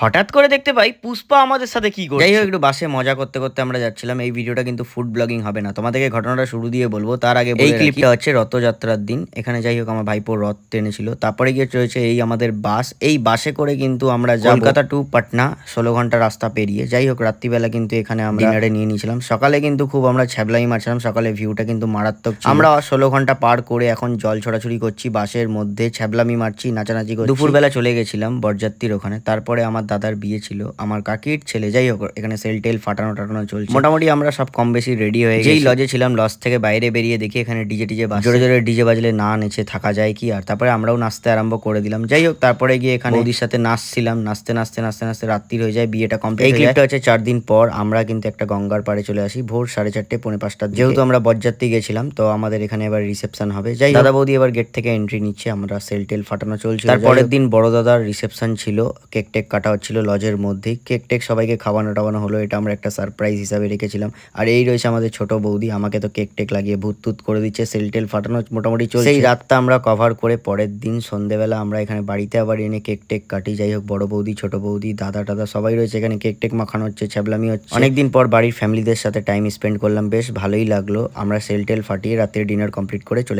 হঠাৎ করে দেখতে পাই পুষ্পা আমাদের সাথে কি করছে। যাই হোক, একটু বাসে মজা করতে করতে আমরা যাচ্ছিলাম। এই ভিডিওটা কিন্তু ফুড ব্লগিং হবে না, তোমাদেরকে ঘটনাটা শুরু দিয়ে বলবো। তার আগে এই ক্লিপটা হচ্ছে রথযাত্রার দিন। এখানে যাই হোক আমার ভাইপো রথ টেনেছিল, তারপরে গিয়ে চলেছে এই আমাদের বাস। এই বাসে করে কিন্তু আমরা যাব কলকাতা টু পাটনা, 16 ঘন্টা রাস্তা পেরিয়ে। যাই হোক, রাত্রিবেলা কিন্তু এখানে আমরা ডিনারে নিয়ে নিয়েছিলাম। সকালে কিন্তু খুব আমরা ছ্যাবলামি মারছিলাম, সকালে ভিউটা কিন্তু মারাত্মক ছিল। আমরা 16 ঘন্টা পার করে এখন জল ছড়াছড়ি করছি বাসের মধ্যে, ছ্যাবলামি মারছি, নাচানাচি করছি। দুপুরবেলা চলে গেছিলাম বরযাত্রীর ওখানে। তারপরে আমার দাদার বিয়ে ছিল, আমার কাকির ছেলে। যাই হোক, এখানে সেল টেল ফাটানো টাটানো চলছে। মোটামুটি আমরা সব কম বেশি রেডি হয়ে গেছি। যেই লজে ছিলাম, লজ থেকে বাইরে বেরিয়ে দেখি এখানে ডিজে টিজে বাজছে। জোরে জোরে ডিজে বাজলে না নেচে থাকা যায় কি আর। তারপরে আমরাও নাচতে আরম্ভ করে দিলাম। যাই হোক, তারপরে গিয়ে এখানে বৌদির সাথে নাচছিলাম। নাচতে নাচতে নাচতে নাচতে রাত্রি হয়ে যায়, বিয়েটা কমপ্লিট। এই ক্লিপটা হচ্ছে 4 দিন পর। আমরা কিন্তু একটা গঙ্গার পাড়ে চলে আসি ভোর 4:30 পৌনে 5টা। যেহেতু আমরা বরযাত্রী গেছিলাম, তো আমাদের এখানে এবার রিসেপশন হবে। যাই দাদা বৌদি এবার গেট থেকে এন্ট্রি নিচ্ছে, আমরা সেল টেল ফাটানো চলছে। তারপরের দিন বড় দাদার রিসেপশন ছিল, কেক টেক কাটা হচ্ছিল লজের মধ্যেই। কেক টেক সবাইকে খাওয়ানো টাওয়ানো হলো, এটা আমরা একটা সারপ্রাইজ হিসাবে রেখেছিলাম। আর এই রয়েছে আমাদের ছোট বৌদি, আমাকে তো কেক টেক লাগিয়ে ভূত তুত করে দিচ্ছে। সেল টেল ফাটানো মোটামুটি চলছে। সেই রাতটা আমরা কভার করে পরের দিন সন্ধ্যেবেলা আমরা এখানে বাড়িতে আবার এনে কেক টেক কাটি। যাই হোক, বড় বৌদি ছোট বৌদি দাদা টাদা সবাই রয়েছে এখানে, কেক টেক মাখানো হচ্ছে, ছ্যাবলামি হচ্ছে। অনেকদিন পর বাড়ির ফ্যামিলিদের সাথে টাইম স্পেন্ড করলাম, বেশ ভালোই লাগলো। আমরা সেল টেল ফাটিয়ে রাতের ডিনার কমপ্লিট করে চলে